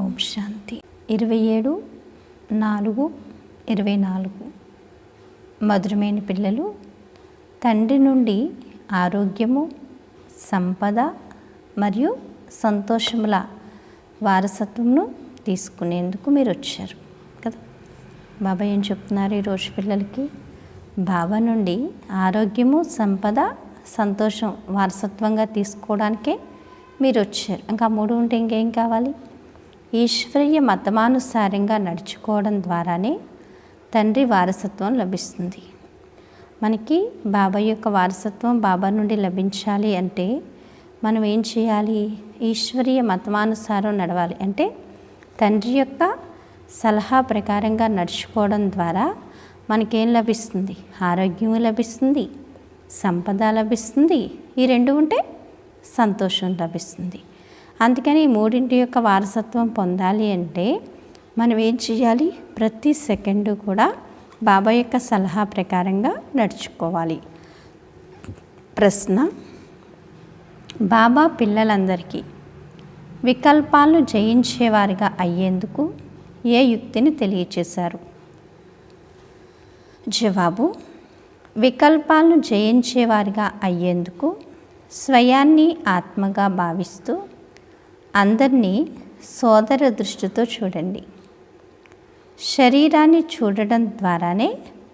ఓం శాంతి. 27/4/24. మధురమైన పిల్లలు, తండ్రి నుండి ఆరోగ్యము, సంపద మరియు సంతోషముల వారసత్వమును తీసుకునేందుకు మీరు వచ్చారు కదా. బాబా ఏం చెప్తున్నారు ఈరోజు పిల్లలకి? బాబా నుండి ఆరోగ్యము, సంపద, సంతోషం వారసత్వంగా తీసుకోవడానికే మీరు వచ్చారు. ఇంకా 3 ఉంటే ఇంకేం కావాలి? ఈశ్వరీయ మతమానుసారంగా నడుచుకోవడం ద్వారానే తండ్రి వారసత్వం లభిస్తుంది. మనకి బాబా యొక్క వారసత్వం బాబా నుండి లభించాలి అంటే మనం ఏం చేయాలి? ఈశ్వరీయ మతమానుసారం నడవాలి. అంటే తండ్రి యొక్క సలహా ప్రకారంగా నడుచుకోవడం ద్వారా మనకేం లభిస్తుంది? ఆరోగ్యం లభిస్తుంది, సంపద లభిస్తుంది. ఈ 2 ఉంటే సంతోషం లభిస్తుంది. అందుకని ఈ 3 యొక్క వారసత్వం పొందాలి అంటే మనం ఏం చేయాలి? ప్రతి సెకండు కూడా బాబా యొక్క సలహా ప్రకారంగా నడుచుకోవాలి. ప్రశ్న: బాబా పిల్లలందరికీ వికల్పాలను జయించేవారిగా అయ్యేందుకు ఏ యుక్తిని తెలియచేశారు? జవాబు: వికల్పాలను జయించేవారిగా అయ్యేందుకు స్వయాన్ని ఆత్మగా భావిస్తూ అందరినీ సోదర దృష్టితో చూడండి. శరీరాన్ని చూడడం ద్వారానే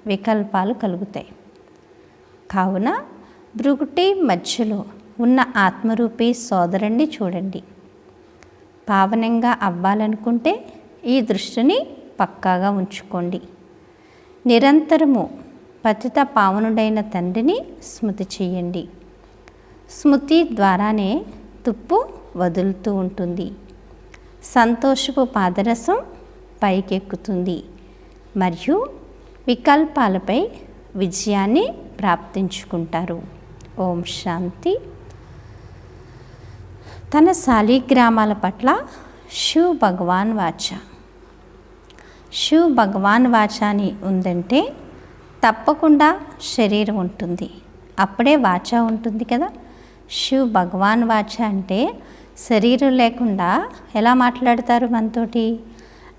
వికల్పాలు కలుగుతాయి. కావున భృగుటి మధ్యలో ఉన్న ఆత్మరూపీ సోదరుణ్ణి చూడండి. పావనంగా అవ్వాలనుకుంటే ఈ దృష్టిని పక్కాగా ఉంచుకోండి. నిరంతరము పతిత పావనుడైన తండ్రిని స్మృతి చేయండి. స్మృతి ద్వారానే తుప్పు వదులుతూ ఉంటుంది. సంతోషపు పాదరసం పైకెక్కుతుంది మరియు వికల్పాలపై విజయాన్ని ప్రాప్తించుకుంటారు. ఓం శాంతి. తన శాలిగ్రామాల పట్ల శివ్ భగవాన్ వాచ. శివ్ భగవాన్ వాచ అని ఉందంటే తప్పకుండా శరీరం ఉంటుంది, అప్పుడే వాచ ఉంటుంది కదా. శివ్ భగవాన్ వాచ అంటే శరీరం లేకుండా ఎలా మాట్లాడతారు మనతోటి?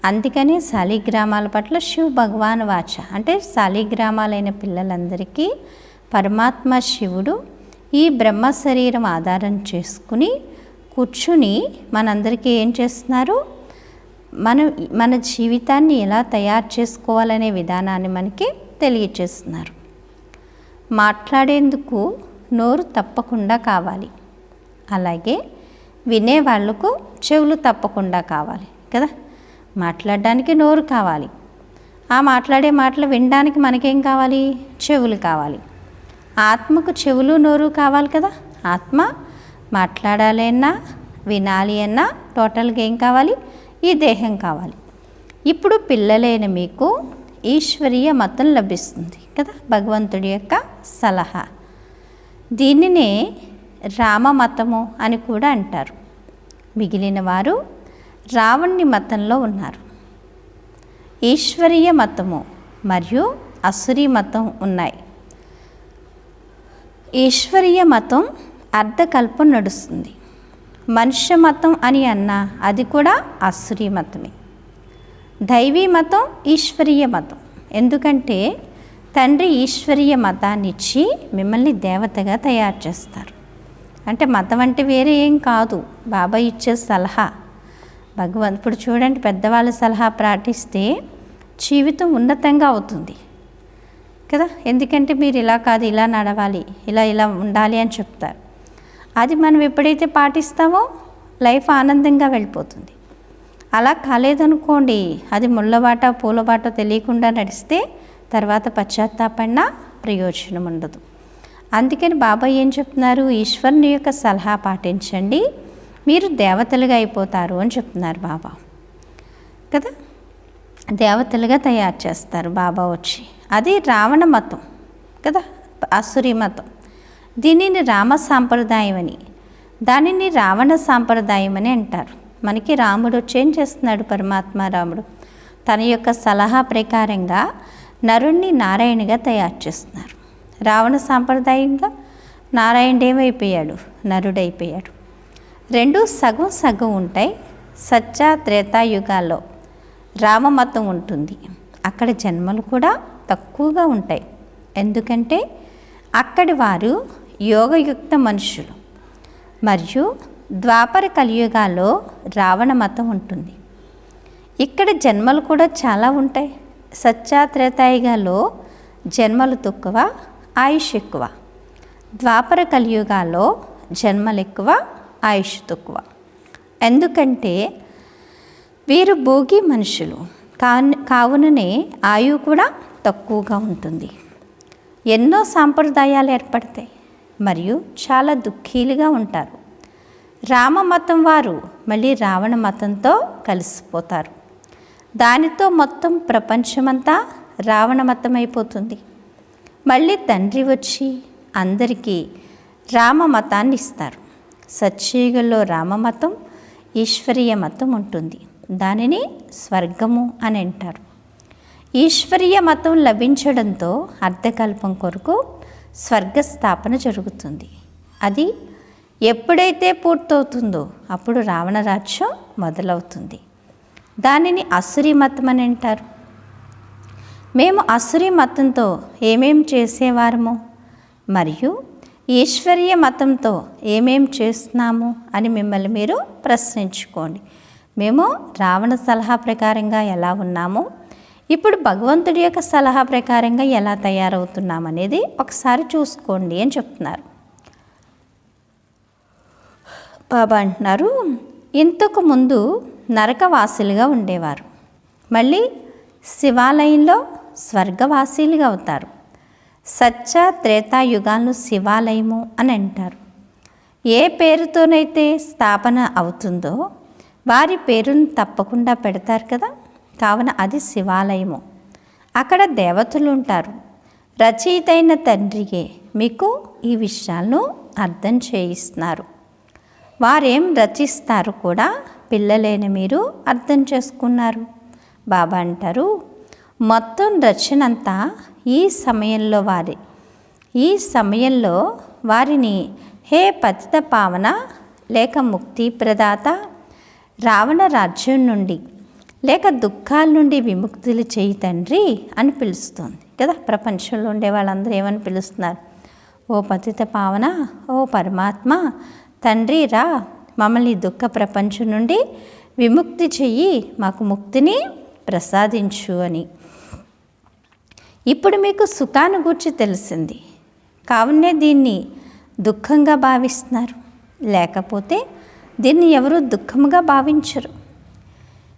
అందుకని శాలిగ్రామాల పట్ల శివ్ భగవాన్ వాచ అంటే శాలిగ్రామాలైన పిల్లలందరికీ పరమాత్మ శివుడు ఈ బ్రహ్మ శరీరం ఆధారం చేసుకుని కూర్చుని మనందరికీ ఏం చేస్తున్నారు? మన జీవితాన్ని ఎలా తయారు చేసుకోవాలనే విధానాన్ని మనకి తెలియచేస్తున్నారు. మాట్లాడేందుకు నోరు తప్పకుండా కావాలి, అలాగే వినేవాళ్లకు చెవులు తప్పకుండా కావాలి కదా. మాట్లాడడానికి నోరు కావాలి, ఆ మాట్లాడే మాటలు వినడానికి మనకేం కావాలి? చెవులు కావాలి. ఆత్మకు చెవులు నోరు కావాలి కదా. ఆత్మ మాట్లాడాలి అన్నా వినాలి అన్నా టోటల్గా ఏం కావాలి? ఈ దేహం కావాలి. ఇప్పుడు పిల్లలైన మీకు ఈశ్వరీయ మతం లభిస్తుంది కదా, భగవంతుడి యొక్క సలహా. దీనినే రామ మతము అని కూడా అంటారు. మిగిలిన వారు రావణుని మతంలో ఉన్నారు. ఈశ్వరీయ మతము మరియు అసురీ మతం ఉన్నాయి. ఈశ్వరీయ మతం అర్ధకల్పం నడుస్తుంది. మనుష్య మతం అని అన్నా అది కూడా అసురీ మతమే. దైవీ మతం ఈశ్వరీయ మతం. ఎందుకంటే తండ్రి ఈశ్వరీయ మతాన్ని ఇచ్చి మిమ్మల్ని దేవతగా తయారు చేస్తారు. అంటే మతం అంటే వేరే ఏం కాదు, బాబా ఇచ్చే సలహా. ఇప్పుడు చూడండి, పెద్దవాళ్ళ సలహా పాటిస్తే జీవితం ఉన్నతంగా అవుతుంది కదా. ఎందుకంటే మీరు ఇలా కాదు, ఇలా నడవాలి, ఇలా ఉండాలి అని చెప్తారు. అది మనం ఎప్పుడైతే పాటిస్తామో లైఫ్ ఆనందంగా వెళ్ళిపోతుంది. అలా కాలేదనుకోండి, అది ముళ్ళబాట పూలబాట తెలియకుండా నడిస్తే తర్వాత పశ్చాత్తాపడినా ప్రయోజనం ఉండదు. అందుకని బాబా ఏం చెప్తున్నారు? ఈశ్వరుని యొక్క సలహా పాటించండి, మీరు దేవతలుగా అయిపోతారు అని చెప్తున్నారు బాబా కదా. దేవతలుగా తయారు చేస్తారు బాబా వచ్చి. అది రావణ మతం కదా, అసురీ మతం. దీనిని రామ సాంప్రదాయం అని, దానిని రావణ సాంప్రదాయం అని అంటారు. మనకి రాముడు వచ్చి ఏం చేస్తున్నాడు? పరమాత్మ రాముడు తన యొక్క సలహా ప్రకారంగా నరుణ్ణి నారాయణగా తయారు చేస్తున్నారు. రావణ సాంప్రదాయంగా నారాయణుడు ఏమైపోయాడు? నరుడైపోయాడు. 2 సగం సగం ఉంటాయి, సత్య త్రేతాయుగాల్లో రామమతం ఉంటుంది. అక్కడ జన్మలు కూడా తక్కువగా ఉంటాయి. ఎందుకంటే అక్కడి వారు యోగయుక్త మనుషులు. మరియు ద్వాపర కలియుగాల్లో రావణ మతం ఉంటుంది. ఇక్కడ జన్మలు కూడా చాలా ఉంటాయి. సత్య త్రేతాయుగాల్లో జన్మలు తక్కువ, ఆయుష్ ఎక్కువ. ద్వాపర కలియుగాల్లో జన్మలు ఎక్కువ, ఆయుష్ తక్కువ. ఎందుకంటే వీరు భోగి మనుషులు కావుననే ఆయువు కూడా తక్కువగా ఉంటుంది. ఎన్నో సాంప్రదాయాలు ఏర్పడతాయి మరియు చాలా దుఃఖీలుగా ఉంటారు. రామ మతం వారు మళ్ళీ రావణ మతంతో కలిసిపోతారు. దానితో మొత్తం ప్రపంచమంతా రావణ మతం అయిపోతుంది. మళ్ళీ తండ్రి వచ్చి అందరికీ రామ మతాన్ని ఇస్తారు. సత్యయుగంలో రామమతం, ఈశ్వరీయ మతం ఉంటుంది. దానిని స్వర్గము అని అంటారు. ఈశ్వరీయ మతం లభించడంతో అర్ధకల్పం కొరకు స్వర్గస్థాపన జరుగుతుంది. అది ఎప్పుడైతే పూర్తవుతుందో అప్పుడు రావణ రాజ్యం మొదలవుతుంది. దానిని అసురీ మతం అని అంటారు. మేము అసురీ మతంతో ఏమేం చేసేవారము మరియు ఈశ్వరీయ మతంతో ఏమేం చేస్తున్నాము అని మిమ్మల్ని మీరు ప్రశ్నించుకోండి. మేము రావణ సలహా ప్రకారంగా ఎలా ఉన్నామో ఇప్పుడు భగవంతుడి యొక్క సలహా ప్రకారంగా ఎలా తయారవుతున్నాం అనేది ఒకసారి చూసుకోండి అని చెప్తున్నారు. బాబా అంటున్నారు, ఇంతకు ముందు నరకవాసులుగా ఉండేవారు. మళ్ళీ శివాలయంలో స్వర్గవాసీలుగా అవుతారు. సత్య త్రేతాయుగాలను శివాలయము అని అంటారు. ఏ పేరుతోనైతే స్థాపన అవుతుందో వారి పేరును తప్పకుండా పెడతారు కదా. కావున అది శివాలయము. అక్కడ దేవతలు ఉంటారు. రచయిత అయిన తండ్రియే మీకు ఈ విషయాలను అర్థం చేయిస్తున్నారు. వారేం రచిస్తారు కూడా పిల్లలైన మీరు అర్థం చేసుకున్నారు. బాబా అంటారు, మొత్తం రచనంతా ఈ సమయంలో వారిని హే పతిత పావన లేక ముక్తి ప్రదాత, రావణ రాజ్యం నుండి లేక దుఃఖాల నుండి విముక్తులు చేయి తండ్రి అని పిలుస్తుంది కదా. ప్రపంచంలో ఉండే వాళ్ళందరూ ఏమని పిలుస్తున్నారు? ఓ పతిత పావన, ఓ పరమాత్మ తండ్రి రా, మమ్మల్ని దుఃఖ ప్రపంచం నుండి విముక్తి చెయ్యి, మాకు ముక్తిని ప్రసాదించు అని. ఇప్పుడు మీకు సుఖాన్ని గూర్చి తెలిసింది కావునే దీన్ని దుఃఖంగా భావిస్తున్నారు. లేకపోతే దీన్ని ఎవరు దుఃఖముగా భావించరు.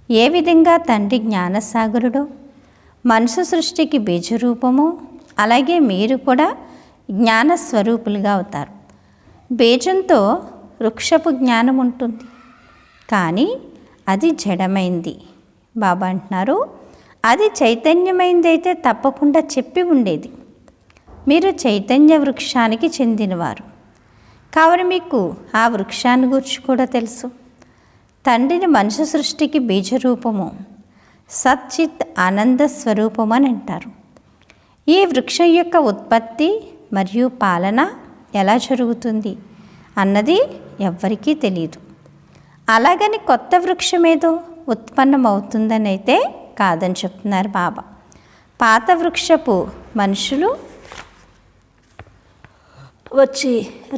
ఏ విధంగా తండ్రి జ్ఞానసాగరుడో మనసు సృష్టికి బీజరూపమో అలాగే మీరు కూడా జ్ఞానస్వరూపులుగా అవుతారు. బీజంతో వృక్షపు జ్ఞానం ఉంటుంది, కానీ అది జడమైంది. బాబా అంటున్నారు, అది చైతన్యమైంది అయితే తప్పకుండా చెప్పి ఉండేది. మీరు చైతన్య వృక్షానికి చెందినవారు కావున మీకు ఆ వృక్షాన్ని గురించి కూడా తెలుసు. తండ్రిని మనుష్య సృష్టికి బీజరూపము, సచ్చిత్ ఆనంద స్వరూపం అని అంటారు. ఈ వృక్షం యొక్క ఉత్పత్తి మరియు పాలన ఎలా జరుగుతుంది అన్నది ఎవ్వరికీ తెలియదు. అలాగని కొత్త వృక్షం ఏదో ఉత్పన్నమవుతుందని అయితే కాదని చెప్తున్నారు బాబా. పాత వృక్షపు మనుషులు వచ్చి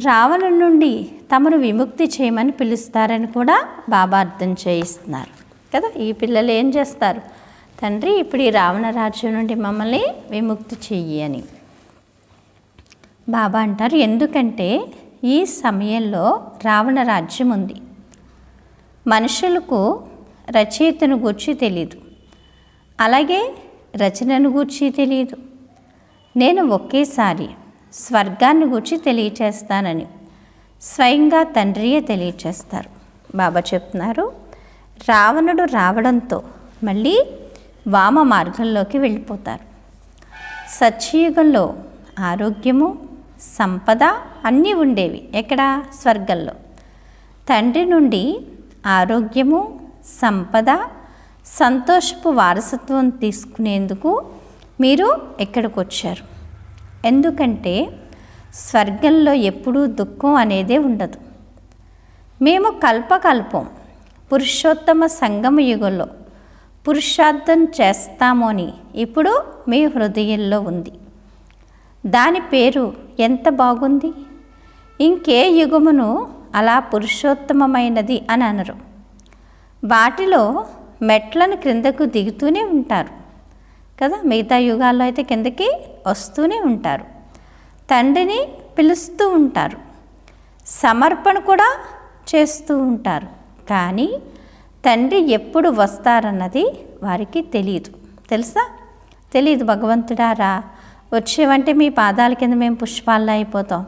రావణు నుండి తమను విముక్తి చేయమని పిలుస్తారని కూడా బాబా అర్థం చేయిస్తున్నారు కదా. ఈ పిల్లలు ఏం చేస్తారు? తండ్రి ఇప్పుడు ఈ రావణ రాజ్యం నుండి మమ్మల్ని విముక్తి చెయ్యి అని. బాబా అంటారు, ఎందుకంటే ఈ సమయంలో రావణ రాజ్యం ఉంది. మనుషులకు రచయితను గూర్చి తెలియదు, అలాగే రచనను గూర్చి తెలియదు. నేను ఒకేసారి స్వర్గాన్ని గూర్చి తెలియచేస్తానని స్వయంగా తండ్రియే తెలియచేస్తారు. బాబా చెప్తున్నారు, రావణుడు రావడంతో మళ్ళీ వామ మార్గంలోకి వెళ్ళిపోతారు. సత్యయుగంలో ఆరోగ్యము సంపద అన్నీ ఉండేవి. ఎక్కడ? స్వర్గంలో. తండ్రి నుండి ఆరోగ్యము సంపద సంతోషపు వారసత్వం తీసుకునేందుకు మీరు ఇక్కడికి వచ్చారు. ఎందుకంటే స్వర్గంలో ఎప్పుడూ దుఃఖం అనేదే ఉండదు. మేము కల్పకల్పం పురుషోత్తమ సంగమ యుగంలో పురుషార్థం చేస్తాము అని ఇప్పుడు మీ హృదయంలో ఉంది. దాని పేరు ఎంత బాగుంది. ఇంకే యుగమును అలా పురుషోత్తమమైనది అని అనరు. వాటిలో మెట్లను క్రిందకు దిగుతూనే ఉంటారు కదా. మిగతా యుగాల్లో అయితే కిందకి వస్తూనే ఉంటారు, తండ్రిని పిలుస్తూ ఉంటారు, సమర్పణ కూడా చేస్తూ ఉంటారు. కానీ తండ్రి ఎప్పుడు వస్తారన్నది వారికి తెలియదు. తెలుసా? తెలియదు. భగవంతుడారా వచ్చేవంటే మీ పాదాల కింద మేము పుష్పాల్లో అయిపోతాం,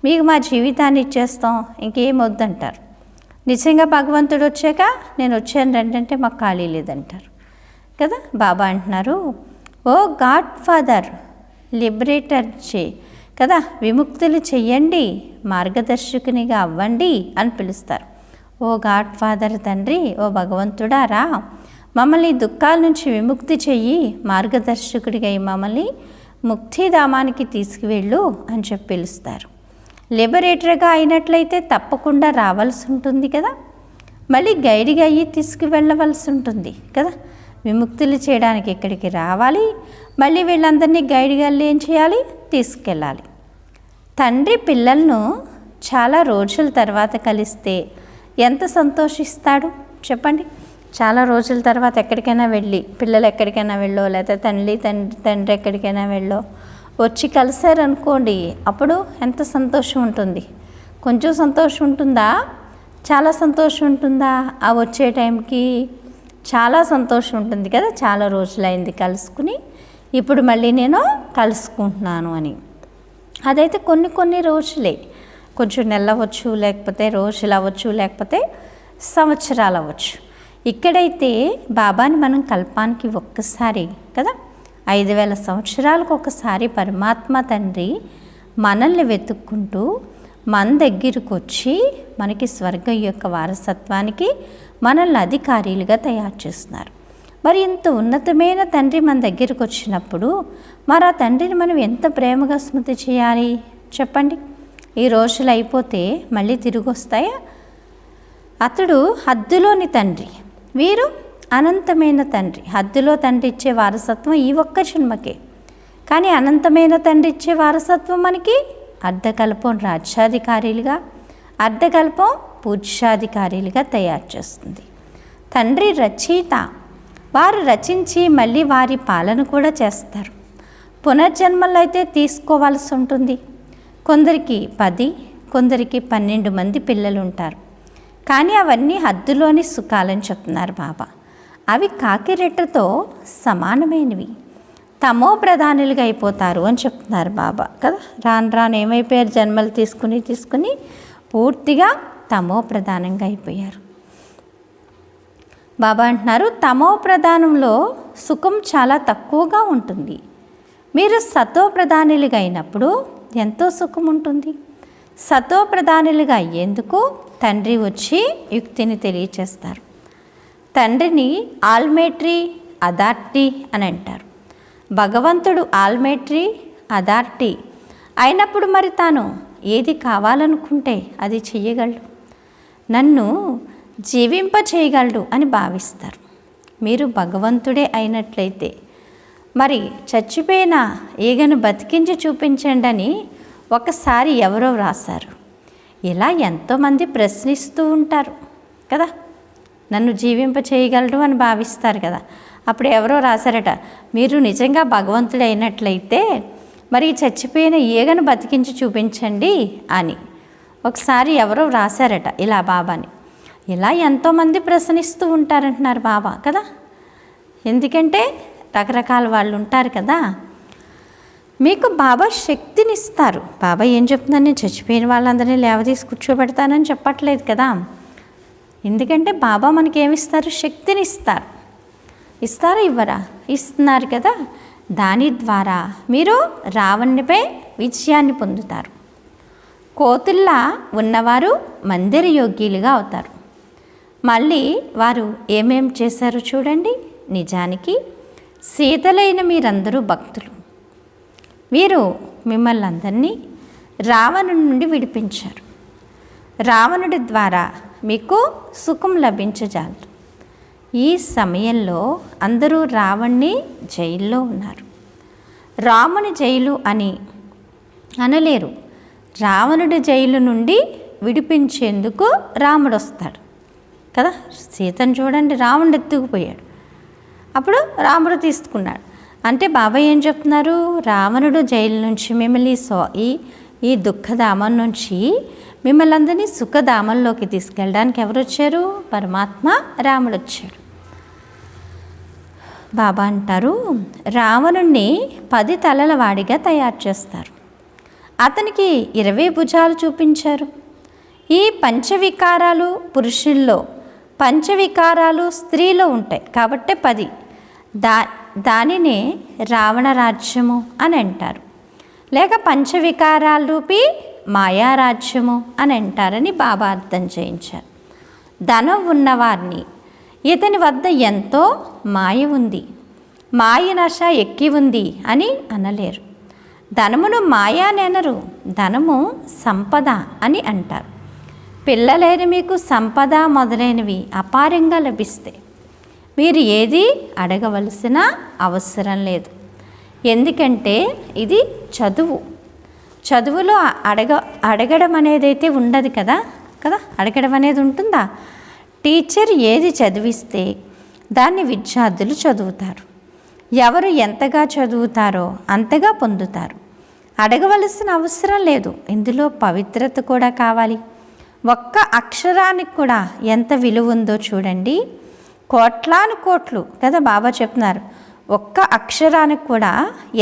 మీకు మా జీవితాన్ని ఇచ్చేస్తాం, ఇంకేం వద్దంటారు. నిజంగా భగవంతుడు వచ్చాక నేను వచ్చాను రండి అంటే మాకు ఖాళీ లేదంటారు కదా. బాబా అంటున్నారు, ఓ గాడ్ ఫాదర్ లిబరేటర్ కదా, విముక్తులు చెయ్యండి, మార్గదర్శకునిగా అవ్వండి అని పిలుస్తారు. ఓ గాడ్ ఫాదర్ తండ్రి, ఓ భగవంతుడారా మమ్మల్ని దుఃఖాల నుంచి విముక్తి చెయ్యి, మార్గదర్శకుడిగా మమ్మల్ని ముక్తిధామానికి తీసుకువెళ్ళు అని చెప్పి పిలుస్తారు. లిబరేటర్గా అయినట్లయితే తప్పకుండా రావాల్సి ఉంటుంది కదా, మళ్ళీ గైడ్గా అయ్యి తీసుకువెళ్ళవలసి ఉంటుంది కదా. విముక్తులు చేయడానికి ఇక్కడికి రావాలి, మళ్ళీ వీళ్ళందరినీ గైడ్గా ఏం చేయాలి, తీసుకెళ్ళాలి. తండ్రి పిల్లలను చాలా రోజుల తర్వాత కలిస్తే ఎంత సంతోషిస్తాడు చెప్పండి. చాలా రోజుల తర్వాత ఎక్కడికైనా వెళ్ళి, పిల్లలు ఎక్కడికైనా వెళ్ళో లేకపోతే తండ్రి ఎక్కడికైనా వెళ్ళో వచ్చి కలిసారనుకోండి, అప్పుడు ఎంత సంతోషం ఉంటుంది. కొంచెం సంతోషం ఉంటుందా, చాలా సంతోషం ఉంటుందా? ఆ వచ్చే టైంకి చాలా సంతోషం ఉంటుంది కదా. చాలా రోజులైంది కలుసుకుని, ఇప్పుడు మళ్ళీ నేను కలుసుకుంటున్నాను అని. అదైతే కొన్ని రోజులే, కొంచెం నెలవచ్చు, లేకపోతే రోజులు అవ్వచ్చు, లేకపోతే సంవత్సరాలు అవ్వచ్చు. ఇక్కడైతే బాబాని మనం కల్పానికి ఒక్కసారి కదా, 5000 సంవత్సరాలకు ఒకసారి పరమాత్మ తండ్రి మనల్ని వెతుక్కుంటూ మన దగ్గరకు వచ్చి మనకి స్వర్గం యొక్క వారసత్వానికి మనల్ని అధికారులుగా తయారు చేస్తున్నారు. మరి ఇంత ఉన్నతమైన తండ్రి మన దగ్గరకు వచ్చినప్పుడు మరి ఆ తండ్రిని మనం ఎంత ప్రేమగా స్మృతి చేయాలి చెప్పండి. ఈ రోజులు అయిపోతే మళ్ళీ తిరిగి వస్తాయా? అతడు హద్దులోని తండ్రి, వీరు అనంతమైన తండ్రి. హద్దులో తండ్రి ఇచ్చే వారసత్వం ఈ ఒక్క జన్మకే, కానీ అనంతమైన తండ్రి ఇచ్చే వారసత్వం మనకి అర్ధకల్పం రాజ్యాధికారులుగా, అర్ధకల్పం పూజ్యాధికారులుగా తయారు చేస్తుంది. తండ్రి రచయిత, వారు రచించి మళ్ళీ వారి పాలన కూడా చేస్తారు. పునర్జన్మలు అయితే తీసుకోవాల్సి ఉంటుంది. కొందరికి 10, కొందరికి 12 మంది పిల్లలు ఉంటారు. కానీ అవన్నీ హద్దులోని సుఖాలని చెప్తున్నారు బాబా. అవి కాకిరెట్టతో సమానమైనవి, తమో ప్రధానులుగా అయిపోతారు అని చెప్తున్నారు బాబా కదా. రాను ఏమైపోయారు, జన్మలు తీసుకుని పూర్తిగా తమో ప్రధానంగా అయిపోయారు. బాబా అంటున్నారు, తమో ప్రధానంలో సుఖం చాలా తక్కువగా ఉంటుంది. మీరు సతో ప్రధానులుగా అయినప్పుడు ఎంతో సుఖం ఉంటుంది. సతో ప్రధానులుగా అయ్యేందుకు తండ్రి వచ్చి యుక్తిని తెలియచేస్తారు. తండ్రిని ఆల్మేట్రీ అథారిటీ అని అంటారు. భగవంతుడు ఆల్మేట్రీ అథారిటీ అయినప్పుడు మరి తాను ఏది కావాలనుకుంటే అది చెయ్యగలడు, నన్ను జీవింప చేయగలడు అని భావిస్తారు. మీరు భగవంతుడే అయినట్లయితే మరి చచ్చిపోయిన ఈగను బతికించి చూపించండి అని ఒకసారి ఎవరో వ్రాసారు. ఇలా ఎంతోమంది ప్రశ్నిస్తూ ఉంటారు కదా, నన్ను జీవింప చేయగలడు అని భావిస్తారు కదా. అప్పుడు ఎవరో రాశారట, మీరు నిజంగా భగవంతుడు అయినట్లయితే మరి చచ్చిపోయిన ఈగను బతికించి చూపించండి అని ఒకసారి ఎవరో రాశారట ఇలా బాబాని. ఇలా ఎంతోమంది ప్రశ్నిస్తూ ఉంటారంటున్నారు బాబా కదా. ఎందుకంటే రకరకాల వాళ్ళు ఉంటారు కదా. మీకు బాబా శక్తిని ఇస్తారు. బాబా ఏం చెప్తున్నాను, నేను చచ్చిపోయిన వాళ్ళందరినీ లేవదీసి కూర్చోబెడతానని చెప్పట్లేదు కదా. ఎందుకంటే బాబా మనకి ఏమిస్తారు, శక్తిని ఇస్తారు. ఇస్తారా ఇవ్వరా? ఇస్తున్నారు కదా. దాని ద్వారా మీరు రావణునిపై విజయాన్ని పొందుతారు. కోతుల్లా ఉన్నవారు మందిర యోగ్యులుగా అవుతారు. మళ్ళీ వారు ఏమేం చేశారో చూడండి. నిజానికి సీతలైన మీరందరూ భక్తులు. వీరు మిమ్మల్ని అందరినీ రావణుడి నుండి విడిపించారు. రావణుడి ద్వారా మీకు సుఖం లభించజాలదు. ఈ సమయంలో అందరూ రావణ్ణి జైల్లో ఉన్నారు. రాముని జైలు అని అనలేరు. రావణుడి జైలు నుండి విడిపించేందుకు రాముడు వస్తాడు కదా. సీతను చూడండి, రావణుడు ఎత్తుకుపోయాడు, అప్పుడు రాముడు తీసుకున్నాడు. అంటే బాబాయ్ ఏం చెప్తున్నారు, రావణుడు జైలు నుంచి మిమ్మల్ని ఈ దుఃఖధామం నుంచి మిమ్మల్ని అందరినీ సుఖధామంలోకి తీసుకెళ్ళడానికి ఎవరు వచ్చారు? పరమాత్మ రాముడు వచ్చాడు. బాబా అంటారు, రావణుణ్ణి 10 తలల వాడిగా తయారు చేస్తారు. అతనికి 20 భుజాలు చూపించారు. ఈ పంచవికారాలు పురుషుల్లో, పంచవికారాలు స్త్రీలో ఉంటాయి కాబట్టి 10. దానినే రావణ రాజ్యము అని అంటారు, లేక పంచవికారాల రూపీ మాయారాజ్యము అని అంటారని బాబా అర్థం చేయించారు. ధనం ఉన్నవారిని ఇతని వద్ద ఎంతో మాయ ఉంది, మాయ నశ ఎక్కి ఉంది అని అనలేరు. ధనమును మాయ అని అనరు, ధనము సంపద అని అంటారు. పిల్లలైన మీకు సంపద మొదలైనవి అపారంగా లభిస్తాయి. మీరు ఏది అడగవలసిన అవసరం లేదు. ఎందుకంటే ఇది చదువులో అడగడం అనేది అయితే ఉండదు కదా. అడగడం అనేది ఉంటుందా? టీచర్ ఏది చదివిస్తే దాన్ని విద్యార్థులు చదువుతారు. ఎవరు ఎంతగా చదువుతారో అంతగా పొందుతారు. అడగవలసిన అవసరం లేదు. ఇందులో పవిత్రత కూడా కావాలి. ఒక్క అక్షరానికి కూడా ఎంత విలువ ఉందో చూడండి. కోట్లాను కోట్లు కదా బాబా చెప్తున్నారు. ఒక్క అక్షరానికి కూడా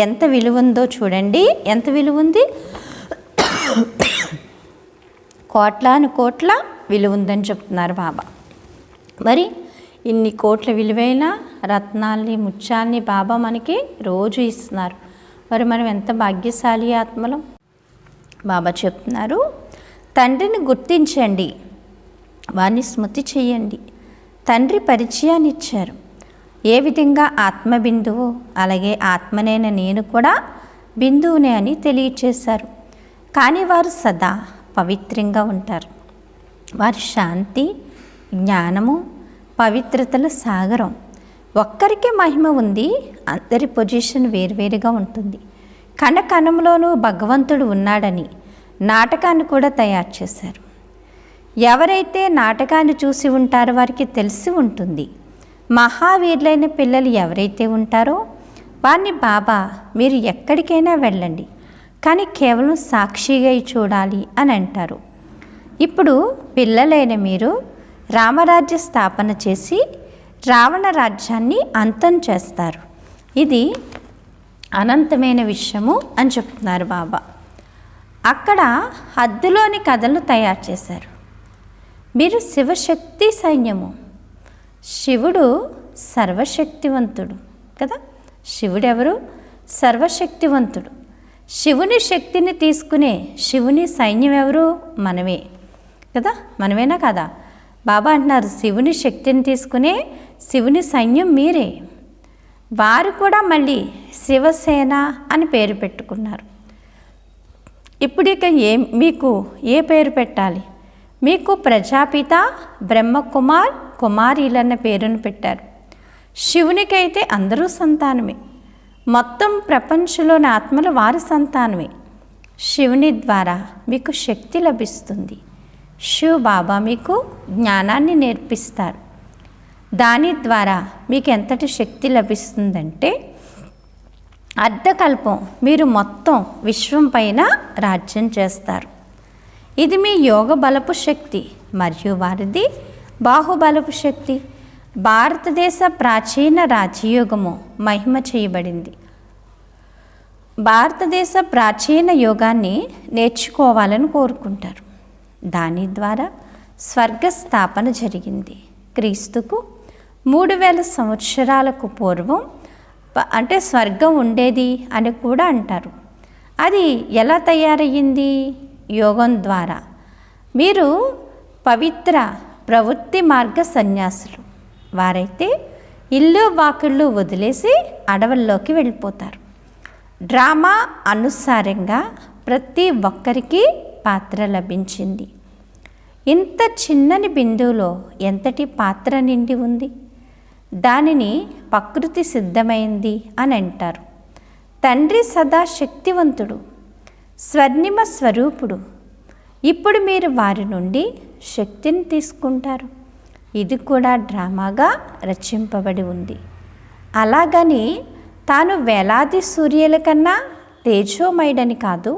ఎంత విలువ ఉందో చూడండి. ఎంత విలువ ఉంది? కోట్లాను కోట్ల విలువ ఉందని చెప్తున్నారు బాబా. మరి ఇన్ని కోట్ల విలువైన రత్నాల్ని, ముత్యాల్ని బాబా మనకి రోజు ఇస్తున్నారు. మరి మనం ఎంత భాగ్యశాలి ఆత్మలం. బాబా చెప్తున్నారు, తండ్రిని గుర్తించండి, వారిని స్మృతి చేయండి. తండ్రి పరిచయాన్ని ఇచ్చారు. ఏ విధంగా ఆత్మ బిందువు, అలాగే ఆత్మనైన నేను కూడా బిందువునే అని తెలియచేశారు. కానీ వారు సదా పవిత్రంగా ఉంటారు. వారి శాంతి, జ్ఞానము, పవిత్రతల సాగరం. ఒక్కరికే మహిమ ఉంది, అందరి పొజిషన్ వేరువేరుగా ఉంటుంది. కణకణంలోనూ భగవంతుడు ఉన్నాడని నాటకాన్ని కూడా తయారు చేశారు. ఎవరైతే నాటకాన్ని చూసి ఉంటారో వారికి తెలిసి ఉంటుంది. మహావీరులైన పిల్లలు ఎవరైతే ఉంటారో వారిని బాబా మీరు ఎక్కడికైనా వెళ్ళండి, కానీ కేవలం సాక్షిగా చూడాలి అని అంటారు. ఇప్పుడు పిల్లలైన మీరు రామరాజ్య స్థాపన చేసి రావణ రాజ్యాన్ని అంతం చేస్తారు. ఇది అనంతమైన విషయము అని చెప్తున్నారు బాబా. అక్కడ హద్దులోని కథలను తయారు చేశారు. మీరు శివశక్తి సైన్యము. శివుడు సర్వశక్తివంతుడు కదా. శివుడెవరు? సర్వశక్తివంతుడు. శివుని శక్తిని తీసుకునే శివుని సైన్యం ఎవరు? మనమే కదా. మనమేనా కదా? బాబా అంటున్నారు, శివుని శక్తిని తీసుకునే శివుని సైన్యం మీరే. వారు కూడా మళ్ళీ శివసేన అని పేరు పెట్టుకున్నారు. ఇప్పుడు ఇక మీకు ఏ పేరు పెట్టాలి? మీకు ప్రజాపిత, బ్రహ్మకుమార్, కుమారీలన్న పేరును పెట్టారు. శివునికైతే అందరూ సంతానమే. మొత్తం ప్రపంచంలోని ఆత్మలు వారి సంతానమే. శివుని ద్వారా మీకు శక్తి లభిస్తుంది. శివ బాబా మీకు జ్ఞానాన్ని నేర్పిస్తారు. దాని ద్వారా మీకు ఎంతటి శక్తి లభిస్తుందంటే అర్ధకల్పం మీరు మొత్తం విశ్వం పైన రాజ్యం చేస్తారు. ఇది మీ యోగ బలపు శక్తి మరియు వారిది బాహుబలపు శక్తి. భారతదేశ ప్రాచీన రాజయోగము మహిమ చేయబడింది. భారతదేశ ప్రాచీన యోగాన్ని నేర్చుకోవాలని కోరుకుంటారు. దాని ద్వారా స్వర్గ స్థాపన జరిగింది. క్రీస్తుకు 3000 సంవత్సరాలకు పూర్వం అంటే స్వర్గం ఉండేది అని కూడా అంటారు. అది ఎలా తయారయ్యింది? యోగం ద్వారా. మీరు పవిత్ర ప్రవృత్తి మార్గ సన్యాసులు. వారైతే ఇల్లు వాకిళ్ళు వదిలేసి అడవుల్లోకి వెళ్ళిపోతారు. డ్రామా అనుసారంగా ప్రతి ఒక్కరికి పాత్ర లభించింది. ఇంత చిన్నని బిందువులో ఎంతటి పాత్ర నిండి ఉంది. దానిని ప్రకృతి సిద్ధమైంది అని అంటారు. తండ్రి సదా శక్తివంతుడు, స్వర్ణిమ స్వరూపుడు. ఇప్పుడు మీరు వారి నుండి శక్తిని తీసుకుంటారు. ఇది కూడా డ్రామాగా రచింపబడి ఉంది. అలాగని తాను వేలాది సూర్యుల కన్నా తేజోమయుడని కాదు.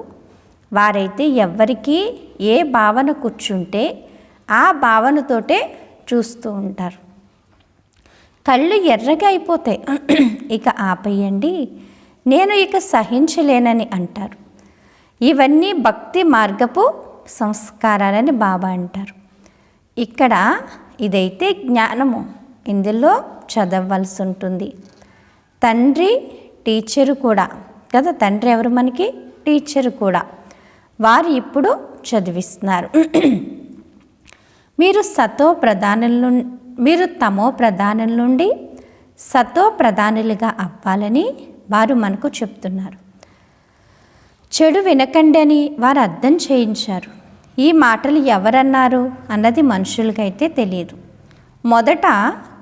వారైతే ఎవ్వరికీ ఏ భావన కూర్చుంటే ఆ భావనతోటే చూస్తూ ఉంటారు. కళ్ళు ఎర్రగా అయిపోతాయి, ఇక ఆపేయండి, నేను ఇక సహించలేనని అంటారు. ఇవన్నీ భక్తి మార్గపు సంస్కారాలని బాబా అంటారు. ఇక్కడ ఇదైతే జ్ఞానము, ఇందులో చదవవలసి ఉంటుంది. తండ్రి టీచరు కూడా కదా, తండ్రి ఎవరు మనకి? టీచరు కూడా. వారు ఇప్పుడు చదివిస్తున్నారు. మీరు తమో ప్రధానుల నుండి సతో ప్రధానులుగా అవ్వాలని వారు మనకు చెప్తున్నారు. చెడు వినకండి అని వారు అర్థం చేయించారు. ఈ మాటలు ఎవరన్నారు అన్నది మనుషులకైతే తెలియదు. మొదట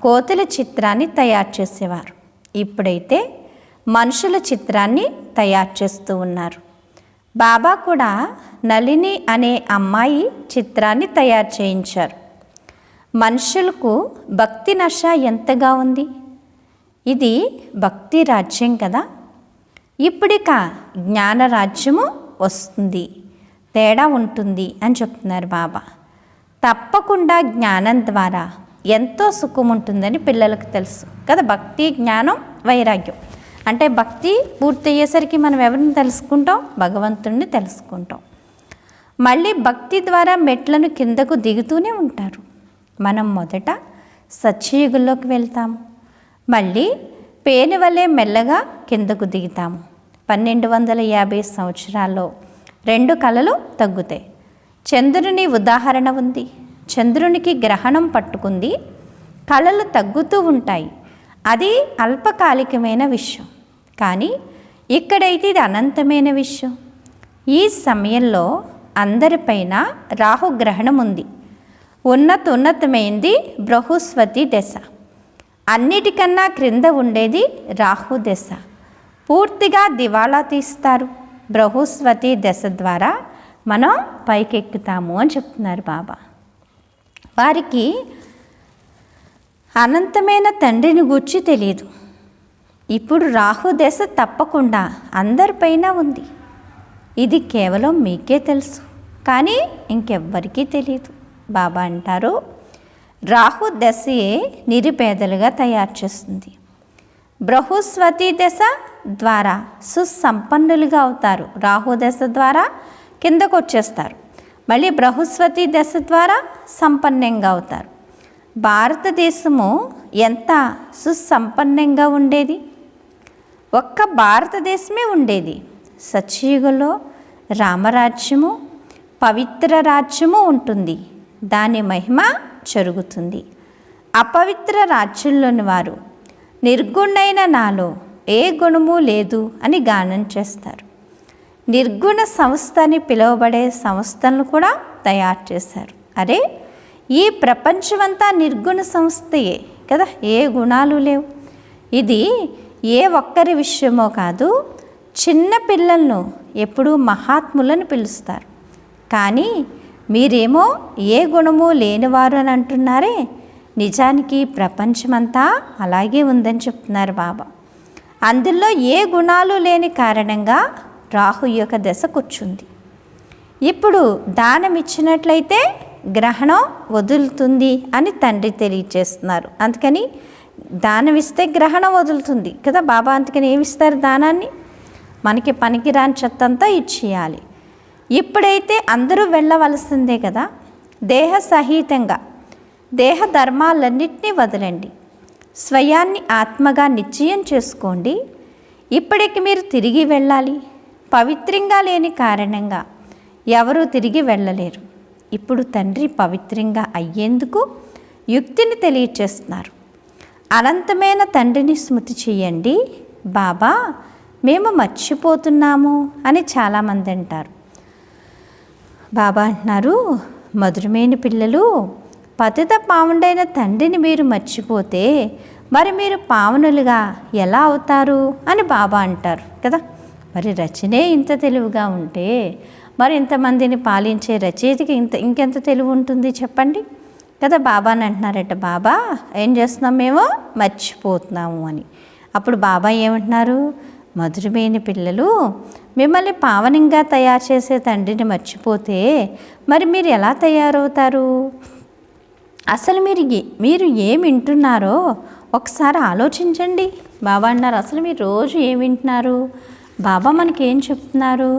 కోతుల చిత్రాన్ని తయారు చేసేవారు, ఇప్పుడైతే మనుషుల చిత్రాన్ని తయారు చేస్తూ ఉన్నారు. బాబా కూడా నళిని అనే అమ్మాయి చిత్రాన్ని తయారు చేయించారు. మనుషులకు భక్తి నశ ఎంతగా ఉంది. ఇది భక్తి రాజ్యం కదా. ఇప్పుడిక జ్ఞాన రాజ్యము వస్తుంది, తేడా ఉంటుంది అని చెప్తున్నారు బాబా. తప్పకుండా జ్ఞానం ద్వారా ఎంతో సుఖం ఉంటుందని పిల్లలకు తెలుసు కదా. భక్తి, జ్ఞానం, వైరాగ్యం అంటే భక్తి పూర్తయ్యేసరికి మనం ఎవరిని తెలుసుకుంటాం? భగవంతుడిని తెలుసుకుంటాం. మళ్ళీ భక్తి ద్వారా మెట్లను కిందకు దిగుతూనే ఉంటారు. మనం మొదట సత్యయుగంలోకి వెళ్తాము, మళ్ళీ పేను వలె మెల్లగా కిందకు దిగుతాము. 1250 సంవత్సరాల్లో 2 కళలు తగ్గుతాయి. చంద్రుని ఉదాహరణ ఉంది. చంద్రునికి గ్రహణం పట్టుకుంది, కళలు తగ్గుతూ ఉంటాయి. అది అల్పకాలికమైన విషయం, కానీ ఇక్కడైతే ఇది అనంతమైన విషయం. ఈ సమయంలో అందరిపైన రాహుగ్రహణం ఉంది. ఉన్నతమైంది బృహస్పతి దశ. అన్నిటికన్నా క్రింద ఉండేది రాహు దశ. పూర్తిగా దివాళా తీస్తారు. బృహస్పతి దశ ద్వారా మనం పైకెక్కుతాము అని చెప్తున్నారు బాబా. వారికి అనంతమైన తండ్రిని గూర్చి తెలియదు. ఇప్పుడు రాహు దశ తప్పకుండా అందరిపైన ఉంది. ఇది కేవలం మీకే తెలుసు, కానీ ఇంకెవ్వరికీ తెలియదు. బాబా అంటారు, రాహు దశయే నిరుపేదలుగా తయారు చేస్తుంది. బృహస్పతి దశ ద్వారా సుసంపన్నులుగా అవుతారు. రాహు దశ ద్వారా కిందకు వచ్చేస్తారు. మళ్ళీ బృహస్పతి దశ ద్వారా సంపన్నంగా అవుతారు. భారతదేశము ఎంత సుసంపన్నంగా ఉండేది. ఒక్క భారతదేశమే ఉండేది. సత్యయుగంలో రామరాజ్యము, పవిత్ర రాజ్యము ఉంటుంది. దాని మహిమ జరుగుతుంది. అపవిత్ర రాజ్యంలోని వారు నిర్గుణైన నాలో ఏ గుణము లేదు అని గానం చేస్తారు. నిర్గుణ సంస్థ అని పిలువబడే సంస్థలను కూడా తయారు చేశారు. అరే, ఈ ప్రపంచమంతా నిర్గుణ సంస్థయే కదా, ఏ గుణాలు లేవు. ఇది ఏ ఒక్కరి విషయమో కాదు. చిన్న పిల్లలను ఎప్పుడూ మహాత్ములను పిలుస్తారు, కానీ మీరేమో ఏ గుణము లేనివారు అని అంటున్నారే. నిజానికి ప్రపంచమంతా అలాగే ఉందని చెప్తున్నారు బాబా. అందులో ఏ గుణాలు లేని కారణంగా రాహు యొక్క దశ కూర్చుంది. ఇప్పుడు దానం ఇచ్చినట్లయితే గ్రహణం వదులుతుంది అని తండ్రి తెలియచేస్తున్నారు. అందుకని దానం ఇస్తే గ్రహణం వదులుతుంది కదా బాబా. అందుకని ఏమిస్తారు? దానాన్ని. మనకి పనికిరాని చెత్తంతా ఇచ్చేయాలి. ఇప్పుడైతే అందరూ వెళ్ళవలసిందే కదా. దేహ సహితంగా దేహ ధర్మాలన్నింటినీ వదలండి. స్వయాన్ని ఆత్మగా నిశ్చయం చేసుకోండి. ఇప్పటికి మీరు తిరిగి వెళ్ళాలి. పవిత్రంగా లేని కారణంగా ఎవరూ తిరిగి వెళ్ళలేరు. ఇప్పుడు తండ్రి పవిత్రంగా అయ్యేందుకు యుక్తిని తెలియచేస్తున్నారు. అనంతమైన తండ్రిని స్మృతి చేయండి. బాబా, మేము మర్చిపోతున్నాము అని చాలామంది అంటారు. బాబా అంటున్నారు, మధురమైన పిల్లలు, పతిత పావనుడైన తండ్రిని మీరు మర్చిపోతే మరి మీరు పావనులుగా ఎలా అవుతారు అని బాబా అంటారు కదా. మరి రచనే ఇంత తెలివిగా ఉంటే మరి ఇంతమందిని పాలించే రచయితకి ఇంకెంత తెలివి ఉంటుంది చెప్పండి కదా. బాబాని అంటున్నారట, బాబా ఏం చేస్తున్నాం మేము మర్చిపోతున్నాము అని. అప్పుడు బాబా ఏమంటున్నారు, మధురమైన పిల్లలు, మిమ్మల్ని పావనంగా తయారు చేసే తండ్రిని మర్చిపోతే మరి మీరు ఎలా తయారవుతారు? అసలు మీరు ఏమి వింటున్నారో ఒకసారి ఆలోచించండి. బాబా అన్నారు, అసలు మీరు రోజు ఏమి వింటున్నారు, బాబా మనకి ఏం చెప్తున్నారు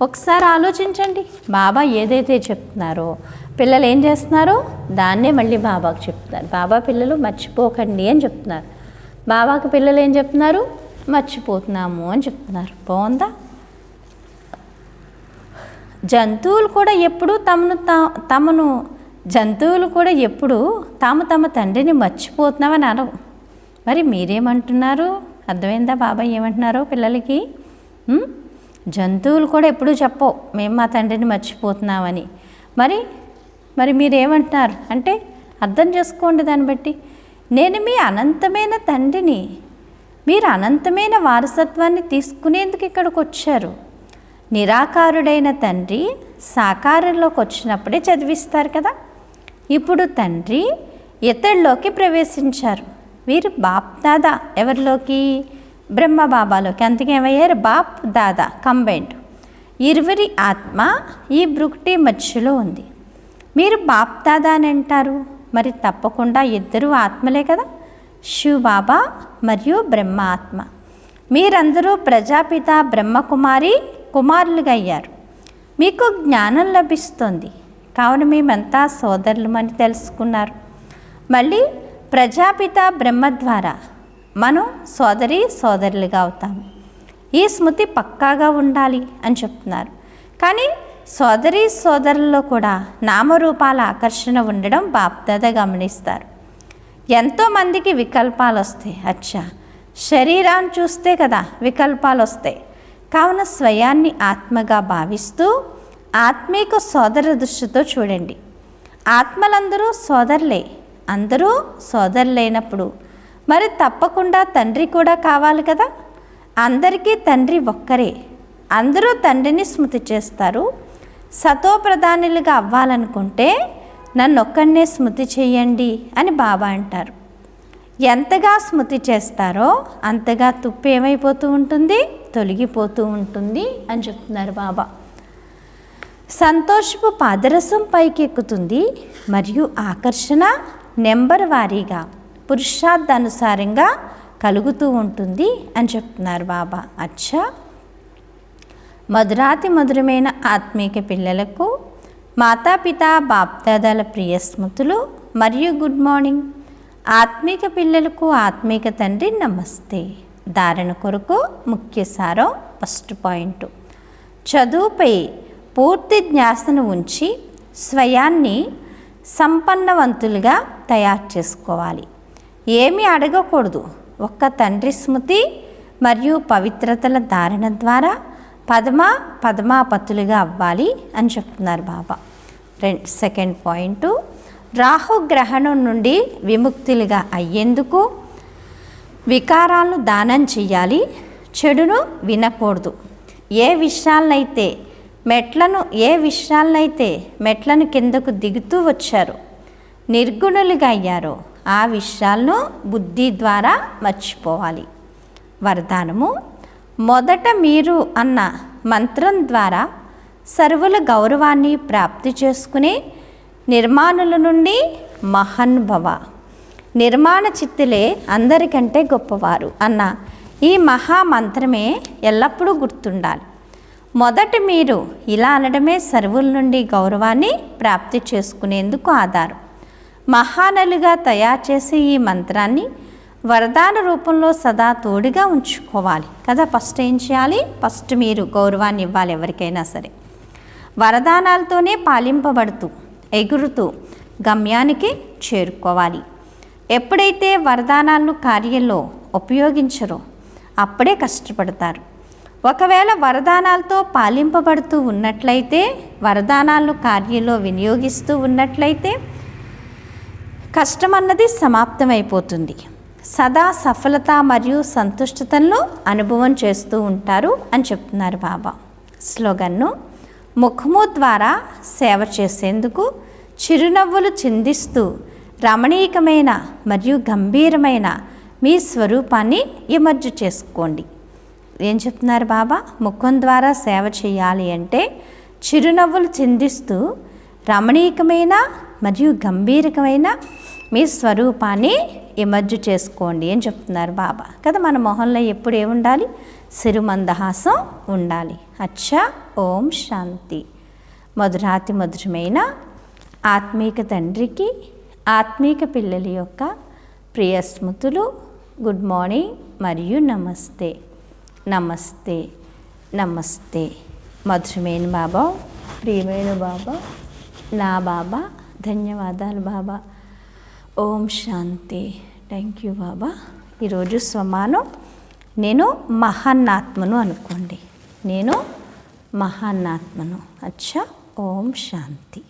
ఒకసారి ఆలోచించండి. బాబా ఏదైతే చెప్తున్నారో పిల్లలు ఏం చేస్తున్నారో దాన్నే మళ్ళీ బాబాకు చెప్తున్నారు. బాబా పిల్లలు మర్చిపోకండి అని చెప్తున్నారు, బాబాకి పిల్లలు ఏం చెప్తున్నారు, మర్చిపోతున్నాము అని చెప్తున్నారు. బాగుందా? జంతువులు కూడా ఎప్పుడు తాము తమ తండ్రిని మర్చిపోతున్నామని అనవు. మరి మీరేమంటున్నారు? అర్థమైందా బాబా ఏమంటున్నారో పిల్లలకి? జంతువులు కూడా ఎప్పుడూ చెప్పవు మేము మా తండ్రిని మర్చిపోతున్నామని. మరి మీరేమంటున్నారు అంటే అర్థం చేసుకోండి దాన్ని బట్టి. నేను మీ అనంతమైన తండ్రిని, మీరు అనంతమైన వారసత్వాన్ని తీసుకునేందుకు ఇక్కడికి వచ్చారు. నిరాకారుడైన తండ్రి సాకారంలోకి వచ్చినప్పుడే చదివిస్తారు కదా. ఇప్పుడు తండ్రి ఇతరులోకి ప్రవేశించారు. వీరు బాప్ దాదా ఎవరిలోకి? బ్రహ్మ బాబాలోకి. అందుకే ఏమయ్యారు? బాప్ దాదా కంబైండ్. ఇరువురి ఆత్మ ఈ బ్రుకుటి మధ్యలో ఉంది. మీరు బాప్ దాదా అని అంటారు, మరి తప్పకుండా ఇద్దరు ఆత్మలే కదా, శివ్ బాబా మరియు బ్రహ్మ ఆత్మ. మీరందరూ ప్రజాపిత బ్రహ్మకుమారి కుమారులుగా అయ్యారు. మీకు జ్ఞానం లభిస్తుంది కావున మేమంతా సోదరులమని తెలుసుకున్నారు. మళ్ళీ ప్రజాపిత బ్రహ్మ ద్వారా మనం సోదరులుగా అవుతాము. ఈ స్మృతి పక్కాగా ఉండాలి అని చెప్తున్నారు. కానీ సోదరుల్లో కూడా నామరూపాల ఆకర్షణ ఉండడం బాప్దాదా గమనిస్తారు. ఎంతోమందికి వికల్పాలు వస్తాయి. అచ్చా, శరీరాన్ని చూస్తే కదా వికల్పాలు వస్తాయి. కావున స్వయాన్ని ఆత్మగా భావిస్తూ ఆత్మీక సోదర దృష్టితో చూడండి. ఆత్మలందరూ సోదరులే. అందరూ సోదరులైనప్పుడు మరి తప్పకుండా తండ్రి కూడా కావాలి కదా. అందరికీ తండ్రి ఒక్కరే. అందరూ తండ్రిని స్మృతి చేస్తారు. సతోప్రధానులుగా అవ్వాలనుకుంటే నన్ను ఒక్కడనే స్మృతి చేయండి అని బాబా అంటారు. ఎంతగా స్మృతి చేస్తారో అంతగా తుప్పు ఏమైపోతూ ఉంటుంది, తొలగిపోతూ ఉంటుంది అని చెప్తున్నారు బాబా. సంతోషపు పాదరసం పైకెక్కుతుంది మరియు ఆకర్షణ నెంబర్ వారీగా పురుషార్థానుసారంగా కలుగుతూ ఉంటుంది అని చెప్తున్నారు బాబా. అచ్చా, మధురాతి మధురమైన ఆత్మీక పిల్లలకు మాతాపిత బాప్దాదాల ప్రియ స్మృతులు మరియు గుడ్ మార్నింగ్. ఆత్మీక పిల్లలకు ఆత్మీక తండ్రి నమస్తే. ధారణ కొరకు ముఖ్య సారం. ఫస్ట్ పాయింట్, చదువుపై పూర్తి ధ్యాసను ఉంచి స్వయాన్ని సంపన్నవంతులుగా తయారు చేసుకోవాలి. ఏమీ అడగకూడదు. ఒక్క తండ్రి స్మృతి మరియు పవిత్రతల ధారణ ద్వారా పద్మాపతులుగా అవ్వాలి అని చెప్తున్నారు బాబా. సెకండ్ పాయింట్, రాహుగ్రహణం నుండి విముక్తులుగా అయ్యేందుకు వికారాలను దానం చెయ్యాలి, చెడును వినకూడదు. ఏ విషయాలనైతే మెట్లను కిందకు దిగుతూ వచ్చారో, నిర్గుణులుగా అయ్యారో ఆ విషయాలను బుద్ధి ద్వారా మర్చిపోవాలి. వరదానము, మొదట మీరు అన్న మంత్రం ద్వారా సర్వుల గౌరవాన్ని ప్రాప్తి చేసుకునే నిర్మాణుల నుండి మహానుభవ. నిర్మాణ చిత్తులే అందరికంటే గొప్పవారు అన్న ఈ మహామంత్రమే ఎల్లప్పుడూ గుర్తుండాలి. మొదట మీరు ఇలా అనడమే సర్వుల నుండి గౌరవాన్ని ప్రాప్తి చేసుకునేందుకు ఆధారం. మహానలుగా తయారు చేసే ఈ మంత్రాన్ని వరదాన రూపంలో సదా తోడుగా ఉంచుకోవాలి కదా. ఫస్ట్ ఏం చేయాలి? ఫస్ట్ మీరు గౌరవాన్ని ఇవ్వాలి ఎవరికైనా సరే. వరదానాలతోనే పాలింపబడుతూ ఎగురుతూ గమ్యానికి చేరుకోవాలి. ఎప్పుడైతే వరదానాలను కార్యంలో ఉపయోగించరో అప్పుడే కష్టపడతారు. ఒకవేళ వరదానాలతో పాలింపబడుతూ ఉన్నట్లయితే, వరదానాలను కార్యంలో వినియోగిస్తూ ఉన్నట్లయితే కష్టం అన్నది సమాప్తమైపోతుంది. సదా సఫలత మరియు సంతుష్టతలను అనుభవం చేస్తూ ఉంటారు అని చెప్తున్నారు బాబా. స్లోగన్ను: ముఖము ద్వారా సేవ చేసేందుకు చిరునవ్వులు చిందిస్తూ రమణీయకమైన మరియు గంభీరమైన మీ స్వరూపాన్ని ఇమర్జ్ చేసుకోండి. ఏం చెప్తున్నారు బాబా? ముఖం ద్వారా సేవ చేయాలి అంటే చిరునవ్వులు చిందిస్తూ రమణీయకమైన మరియు గంభీరకమైన మీ స్వరూపాన్ని ఇమర్జ్ చేసుకోండి అని చెప్తున్నారు బాబా కదా. మన మొహంలో ఎప్పుడు ఏముండాలి? సిరుమందహాసం ఉండాలి. అచ్చా. ఓం శాంతి. మధురాతి మధురమైన ఆత్మీక తండ్రికి ఆత్మీక పిల్లల యొక్క ప్రియ స్మృతులు. గుడ్ మార్నింగ్ మరియు నమస్తే. నమస్తే నమస్తే. మధురమైన బాబా, ప్రియమైన బాబా, నా బాబా, ధన్యవాదాలు బాబా. ఓం శాంతి. థ్యాంక్ యూ బాబా. ఈరోజు స్వమానం నేను మహాన్నాత్మను అనుకోండి. నేను మహాన్నాత్మను. అచ్చా. ఓం శాంతి.